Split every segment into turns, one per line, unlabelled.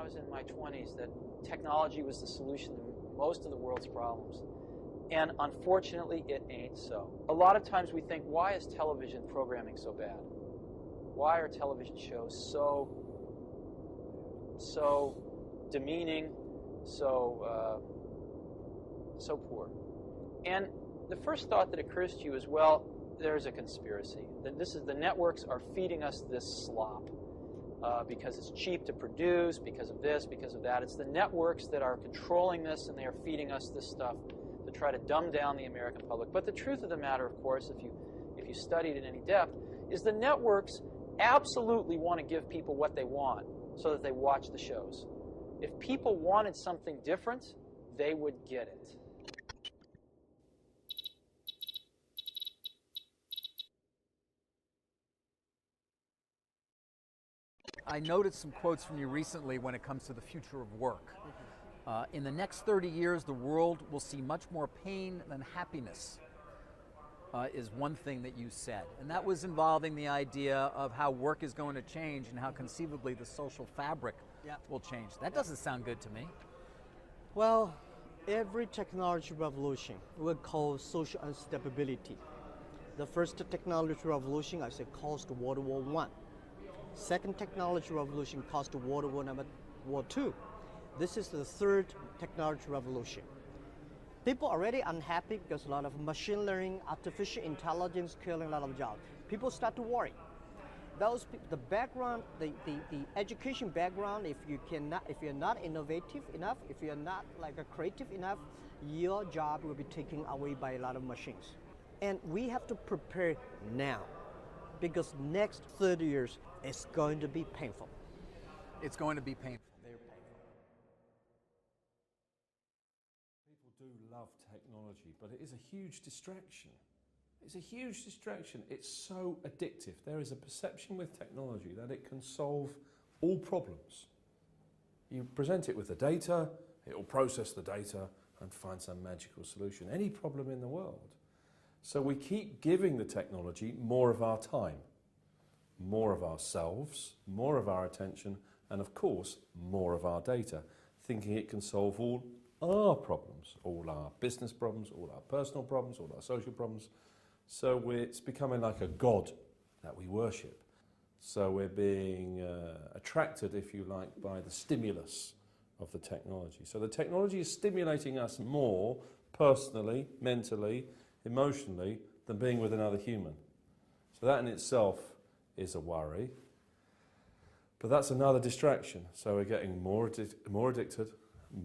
I was in my 20s that technology was the solution to most of the world's problems. And unfortunately, it ain't so. A lot of times we think, why is television programming so bad? Why are television shows so demeaning, so poor? And the first thought that occurs to you is, well, there's a conspiracy. That the networks are feeding us this slop because it's cheap to produce, because of this, because of that. It's the networks that are controlling this, and they are feeding us this stuff to try to dumb down the American public. But the truth of the matter, of course, if you study it in any depth, is the networks absolutely want to give people what they want so that they watch the shows. If people wanted something different, they would get it.
I noted some quotes from you recently when it comes to the future of work. In the next 30 years, the world will see much more pain than happiness, is one thing that you said. And that was involving the idea of how work is going to change and how conceivably the social fabric will change. That doesn't sound good to me.
Well, every technology revolution will cause social instability. The first technology revolution, I say, caused World War I. Second technology revolution caused World War II. This is the third technology revolution. People are already unhappy because a lot of machine learning, artificial intelligence killing a lot of jobs. People start to worry. The background, the education background, if you're not innovative enough, if you're not like a creative enough, your job will be taken away by a lot of machines. And we have to prepare now, because next 30 years is going to be painful.
It's going to be painful.
Very painful.
People do love technology, but it is a huge distraction. It's a huge distraction. It's so addictive. There is a perception with technology that it can solve all problems. You present it with the data, it will process the data and find some magical solution. Any problem in the world. So we keep giving the technology more of our time, more of ourselves, more of our attention, and of course, more of our data, thinking it can solve all our problems, all our business problems, all our personal problems, all our social problems. So it's becoming like a god that we worship. So we're being attracted, if you like, by the stimulus of the technology. So the technology is stimulating us more personally, mentally, emotionally, than being with another human. So that in itself is a worry. But that's another distraction. So we're getting more addicted,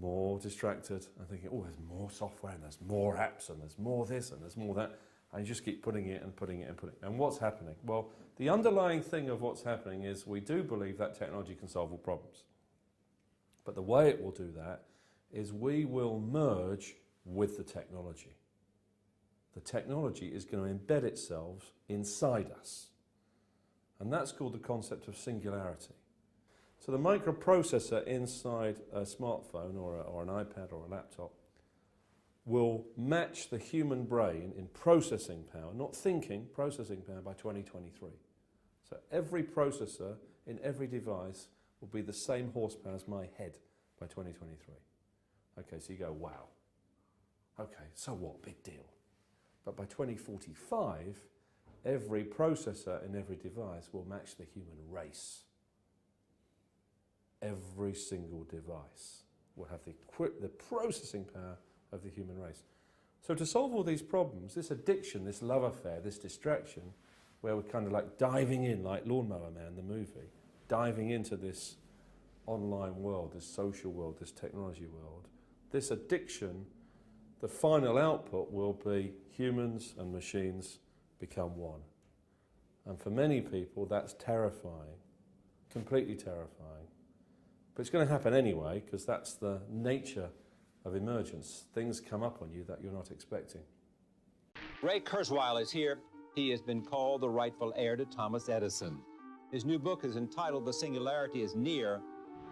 more distracted, and thinking, oh, there's more software, and there's more apps, and there's more this, and there's more that. And you just keep putting it and putting it and putting it. And what's happening? Well, the underlying thing of what's happening is we do believe that technology can solve all problems. But the way it will do that is we will merge with the technology. The technology is going to embed itself inside us. And that's called the concept of singularity. So the microprocessor inside a smartphone or an iPad or a laptop will match the human brain in processing power, not thinking, processing power by 2023. So every processor in every device will be the same horsepower as my head by 2023. Okay, so you go, wow. Okay, so what? Big deal. But by 2045, every processor in every device will match the human race. Every single device will have the processing power of the human race. So to solve all these problems, this addiction, this love affair, this distraction, where we're kind of like diving in, like Lawnmower Man, the movie, diving into this online world, this social world, this technology world, this addiction, the final output will be humans and machines become one. And for many people, that's terrifying, completely terrifying. But it's going to happen anyway, because that's the nature of emergence. Things come up on you that you're not expecting.
Ray Kurzweil is here. He has been called the rightful heir to Thomas Edison. His new book is entitled The Singularity is Near,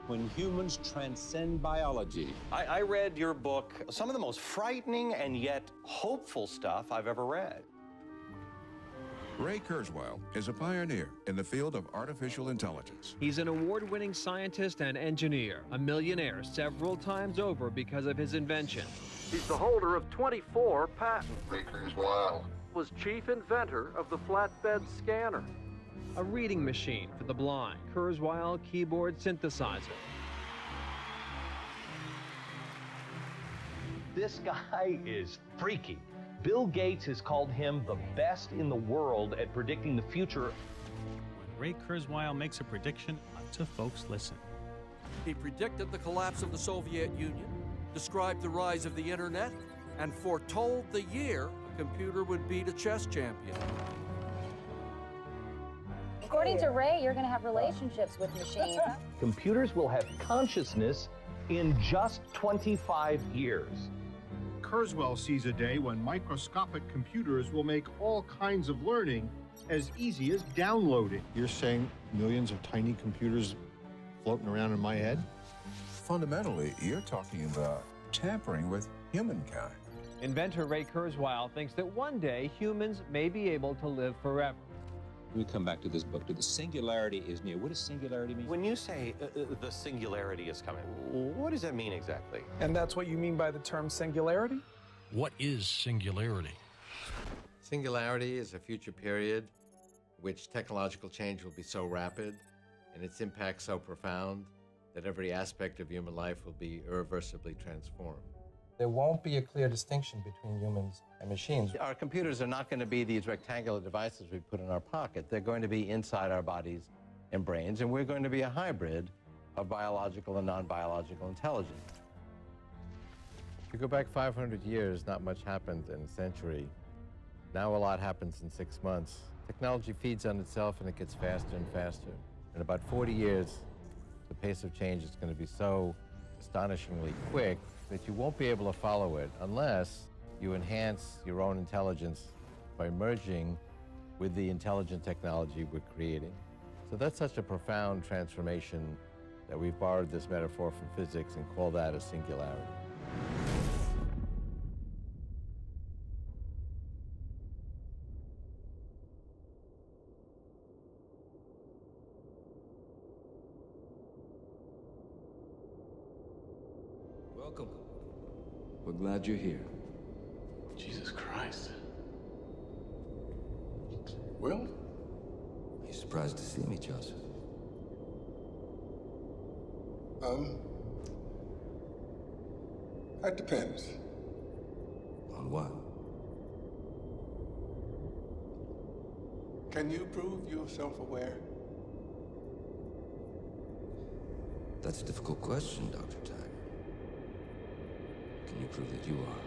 When Humans Transcend Biology.
I read your book, some of the most frightening and yet hopeful stuff I've ever read.
Ray Kurzweil is a pioneer in the field of artificial intelligence.
He's an award-winning scientist and engineer, a millionaire several times over because of his invention.
He's the holder of 24 patents.
Ray Kurzweil
Was chief inventor of the flatbed scanner.
A reading machine for the blind, Kurzweil keyboard synthesizer.
This guy is freaky. Bill Gates has called him the best in the world at predicting the future.
When Ray Kurzweil makes a prediction, lots of folks listen.
He predicted the collapse of the Soviet Union, described the rise of the internet, and foretold the year a computer would beat a chess champion.
According to Ray, you're going to have relationships with machines.
Computers will have consciousness in just 25 years.
Kurzweil sees a day when microscopic computers will make all kinds of learning as easy as downloading.
You're saying millions of tiny computers floating around in my head?
Fundamentally, you're talking about tampering with humankind.
Inventor Ray Kurzweil thinks that one day humans may be able to live forever.
We come back to this book. The singularity is near. What does singularity mean?
When you say the singularity is coming, what does that mean exactly?
And that's what you mean by the term singularity?
What is singularity?
Singularity is a future period which technological change will be so rapid and its impact so profound that every aspect of human life will be irreversibly transformed.
There won't be a clear distinction between humans and machines.
Our computers are not going to be these rectangular devices we put in our pocket. They're going to be inside our bodies and brains, and we're going to be a hybrid of biological and non-biological intelligence. If you go back 500 years, not much happened in a century. Now a lot happens in 6 months. Technology feeds on itself, and it gets faster and faster. In about 40 years, the pace of change is going to be so astonishingly quick that you won't be able to follow it unless you enhance your own intelligence by merging with the intelligent technology we're creating. So that's such a profound transformation that we've borrowed this metaphor from physics and call that a singularity.
Welcome. We're glad you're here.
Jesus Christ. Will?
You surprised to see me, Joseph?
That depends.
On what?
Can you prove you're self-aware?
That's a difficult question, Dr. Tag. Can you prove that you are?